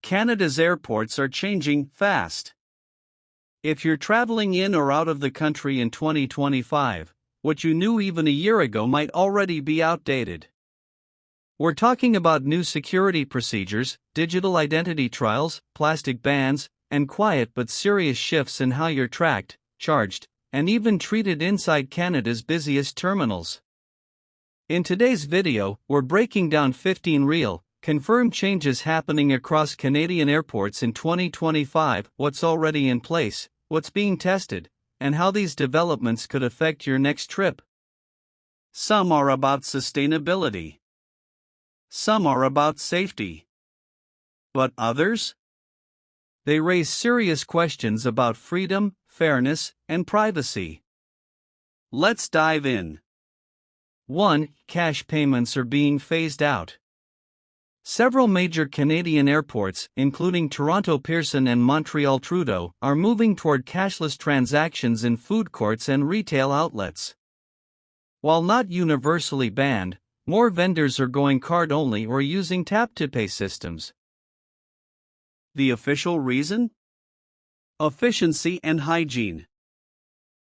Canada's airports are changing fast. If you're traveling in or out of the country in 2025, what you knew even a year ago might already be outdated. We're talking about new security procedures, digital identity trials, plastic bans, and quiet but serious shifts in how you're tracked, charged, and even treated inside Canada's busiest terminals. In today's video, we're breaking down 15 real, confirmed changes happening across Canadian airports in 2025, what's already in place, what's being tested, and how these developments could affect your next trip. Some are about sustainability. Some are about safety. But others? They raise serious questions about freedom, fairness, and privacy. Let's dive in. 1. Cash payments are being phased out. Several major Canadian airports, including Toronto Pearson and Montreal-Trudeau, are moving toward cashless transactions in food courts and retail outlets. While not universally banned, more vendors are going card-only or using tap-to-pay systems. The official reason? Efficiency and hygiene.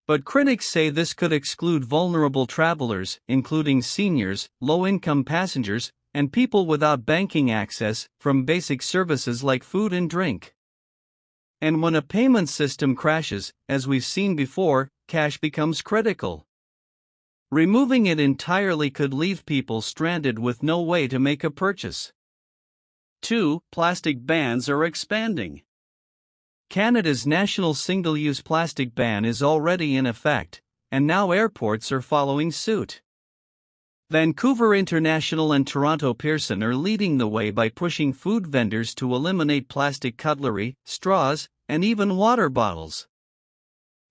But critics say this could exclude vulnerable travelers, including seniors, low-income passengers, and people without banking access, from basic services like food and drink. And when a payment system crashes, as we've seen before, cash becomes critical. Removing it entirely could leave people stranded with no way to make a purchase. 2. Plastic bans are expanding. Canada's national single-use plastic ban is already in effect, and now airports are following suit. Vancouver International and Toronto Pearson are leading the way by pushing food vendors to eliminate plastic cutlery, straws, and even water bottles.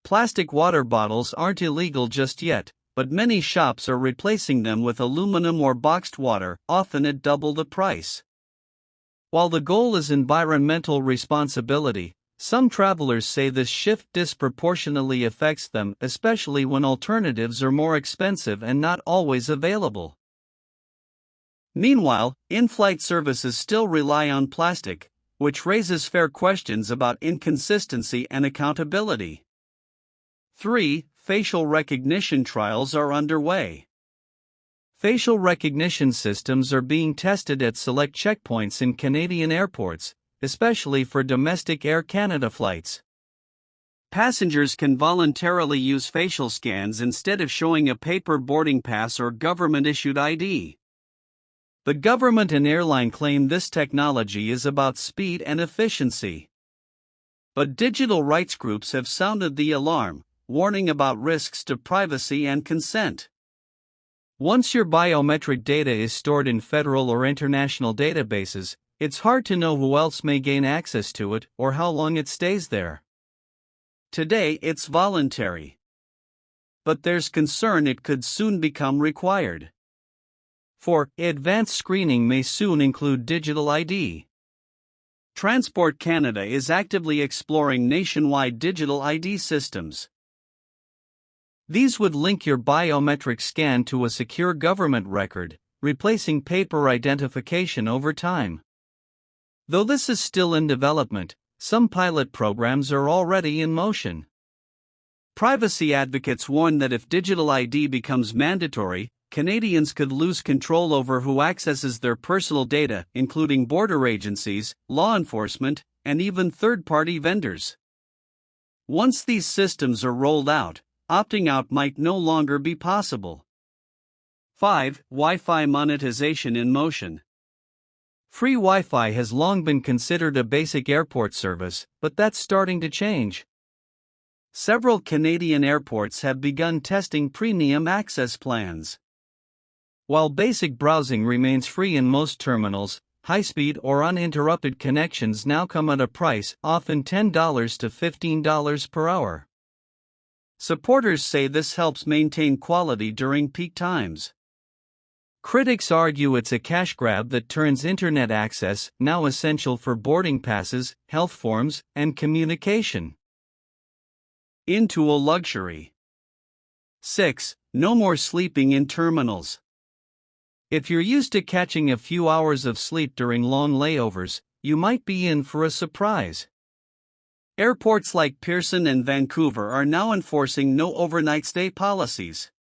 Plastic water bottles aren't illegal just yet, but many shops are replacing them with aluminum or boxed water, often at double the price. While the goal is environmental responsibility, some travelers say this shift disproportionately affects them, especially when alternatives are more expensive and not always available. Meanwhile, in-flight services still rely on plastic, which raises fair questions about inconsistency and accountability. 3. Facial recognition trials are underway. Facial recognition systems are being tested at select checkpoints in Canadian airports, especially for domestic Air Canada flights. Passengers can voluntarily use facial scans instead of showing a paper boarding pass or government-issued ID. The government and airline claim this technology is about speed and efficiency. But digital rights groups have sounded the alarm, warning about risks to privacy and consent. Once your biometric data is stored in federal or international databases, it's hard to know who else may gain access to it or how long it stays there. Today it's voluntary. But there's concern it could soon become required. 4. Advanced screening may soon include digital ID. Transport Canada is actively exploring nationwide digital ID systems. These would link your biometric scan to a secure government record, replacing paper identification over time. Though this is still in development, some pilot programs are already in motion. Privacy advocates warn that if digital ID becomes mandatory, Canadians could lose control over who accesses their personal data, including border agencies, law enforcement, and even third-party vendors. Once these systems are rolled out, opting out might no longer be possible. 5. Wi-Fi monetization in motion. Free Wi-Fi has long been considered a basic airport service, but that's starting to change. Several Canadian airports have begun testing premium access plans. While basic browsing remains free in most terminals, high-speed or uninterrupted connections now come at a price, often $10 to $15 per hour. Supporters say this helps maintain quality during peak times. Critics argue it's a cash grab that turns internet access, now essential for boarding passes, health forms, and communication, into a luxury. 6. No more sleeping in terminals. If you're used to catching a few hours of sleep during long layovers, you might be in for a surprise. Airports like Pearson and Vancouver are now enforcing no overnight stay policies.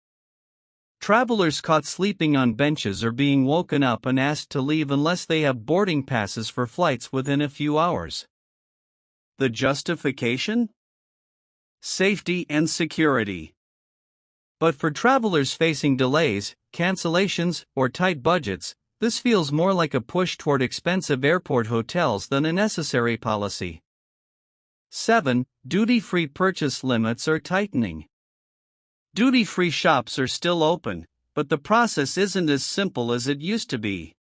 Travelers caught sleeping on benches are being woken up and asked to leave unless they have boarding passes for flights within a few hours. The justification? Safety and security. But for travelers facing delays, cancellations, or tight budgets, this feels more like a push toward expensive airport hotels than a necessary policy. 7. Duty-free purchase limits are tightening. Duty-free shops are still open, but the process isn't as simple as it used to be.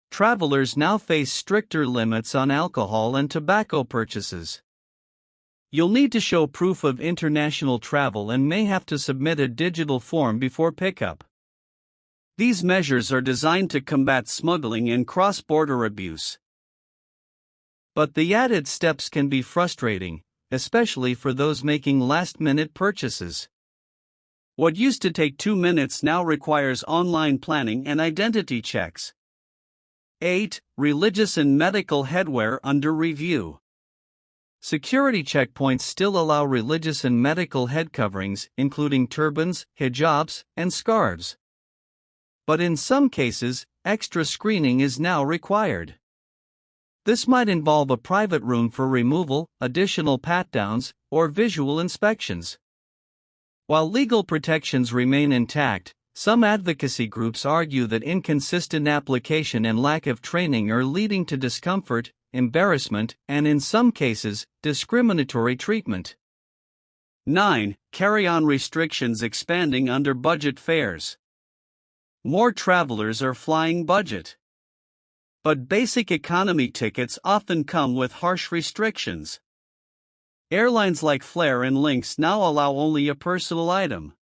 Travelers now face stricter limits on alcohol and tobacco purchases. You'll need to show proof of international travel and may have to submit a digital form before pickup. These measures are designed to combat smuggling and cross-border abuse. But the added steps can be frustrating, especially for those making last-minute purchases. What used to take 2 minutes now requires online planning and identity checks. 8. Religious and medical headwear under review. Security checkpoints still allow religious and medical head coverings, including turbans, hijabs, and scarves. But in some cases, extra screening is now required. This might involve a private room for removal, additional pat-downs, or visual inspections. While legal protections remain intact, some advocacy groups argue that inconsistent application and lack of training are leading to discomfort, embarrassment, and in some cases, discriminatory treatment. 9. Carry-on restrictions expanding under budget fares. More travelers are flying budget. But basic economy tickets often come with harsh restrictions. Airlines like Flair and Lynx now allow only a personal item.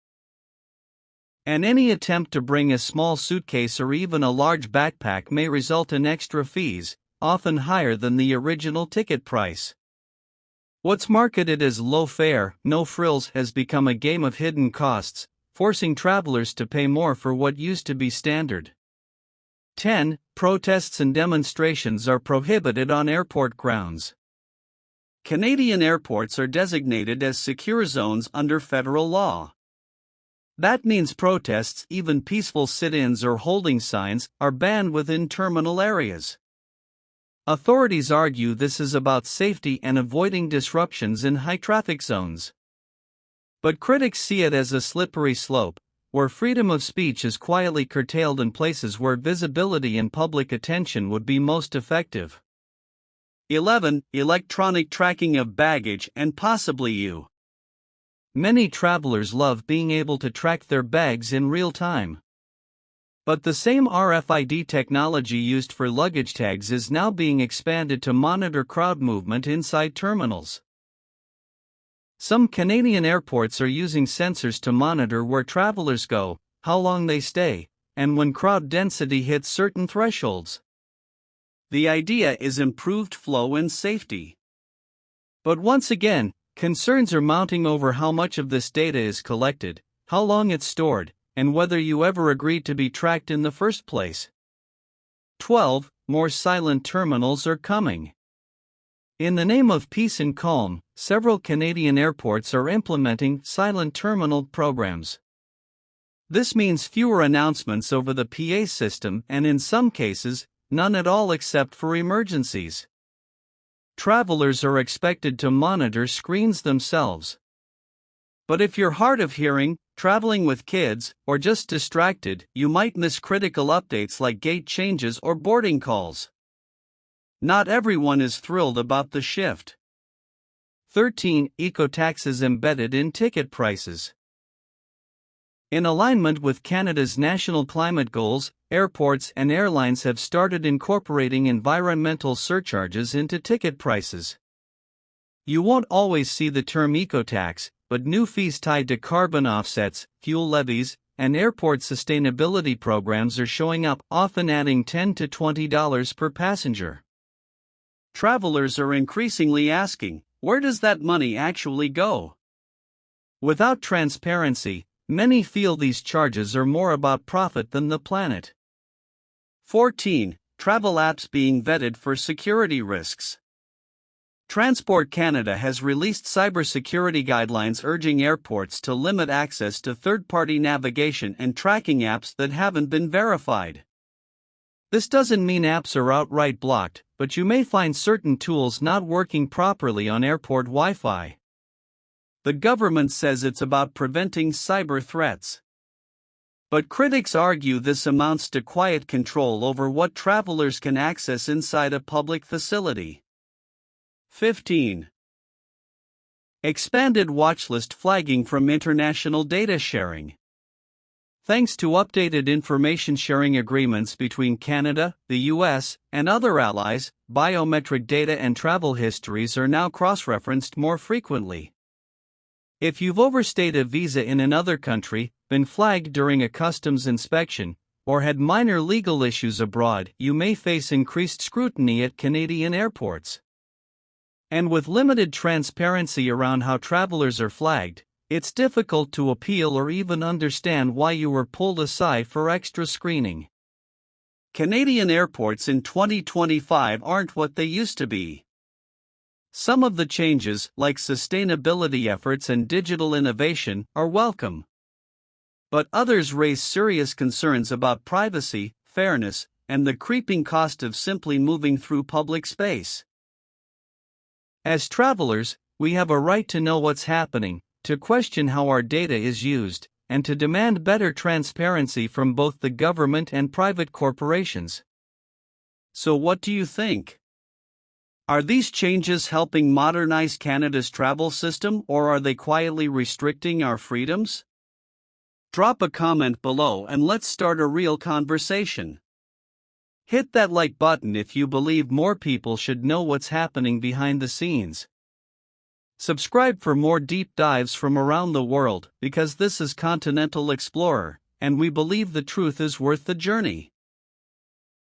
And any attempt to bring a small suitcase or even a large backpack may result in extra fees, often higher than the original ticket price. What's marketed as low fare, no frills has become a game of hidden costs, forcing travelers to pay more for what used to be standard. 10. Protests and demonstrations are prohibited on airport grounds. Canadian airports are designated as secure zones under federal law. That means protests, even peaceful sit-ins or holding signs, are banned within terminal areas. Authorities argue this is about safety and avoiding disruptions in high-traffic zones. But critics see it as a slippery slope, where freedom of speech is quietly curtailed in places where visibility and public attention would be most effective. 11. Electronic tracking of baggage and possibly you. Many travelers love being able to track their bags in real time. But the same RFID technology used for luggage tags is now being expanded to monitor crowd movement inside terminals. Some Canadian airports are using sensors to monitor where travelers go, how long they stay, and when crowd density hits certain thresholds. The idea is improved flow and safety. But once again, concerns are mounting over how much of this data is collected, how long it's stored, and whether you ever agreed to be tracked in the first place. 12. More silent terminals are coming. In the name of peace and calm, several Canadian airports are implementing silent terminal programs. This means fewer announcements over the PA system and in some cases, none at all except for emergencies. Travelers are expected to monitor screens themselves. But if you're hard of hearing, traveling with kids, or just distracted, you might miss critical updates like gate changes or boarding calls. Not everyone is thrilled about the shift. 13. Eco-taxes embedded in ticket prices. In alignment with Canada's national climate goals, airports and airlines have started incorporating environmental surcharges into ticket prices. You won't always see the term eco-tax, but new fees tied to carbon offsets, fuel levies, and airport sustainability programs are showing up, often adding $10 to $20 per passenger. Travelers are increasingly asking, where does that money actually go? Without transparency, many feel these charges are more about profit than the planet. 14. travel apps being vetted for security risks. Transport Canada has released cybersecurity guidelines urging airports to limit access to third-party navigation and tracking apps that haven't been verified. This doesn't mean apps are outright blocked, but you may find certain tools not working properly on airport Wi-Fi. The government says it's about preventing cyber threats. But critics argue this amounts to quiet control over what travelers can access inside a public facility. 15. Expanded watchlist flagging from international data sharing. Thanks to updated information sharing agreements between Canada, the US, and other allies, biometric data and travel histories are now cross-referenced more frequently. If you've overstayed a visa in another country, been flagged during a customs inspection, or had minor legal issues abroad, you may face increased scrutiny at Canadian airports. And with limited transparency around how travelers are flagged, it's difficult to appeal or even understand why you were pulled aside for extra screening. Canadian airports in 2025 aren't what they used to be. Some of the changes, like sustainability efforts and digital innovation, are welcome. But others raise serious concerns about privacy, fairness, and the creeping cost of simply moving through public space. As travelers, we have a right to know what's happening, to question how our data is used, and to demand better transparency from both the government and private corporations. So what do you think? Are these changes helping modernize Canada's travel system, or are they quietly restricting our freedoms? Drop a comment below and let's start a real conversation. Hit that like button if you believe more people should know what's happening behind the scenes. Subscribe for more deep dives from around the world, because this is Continental Explorer, and we believe the truth is worth the journey.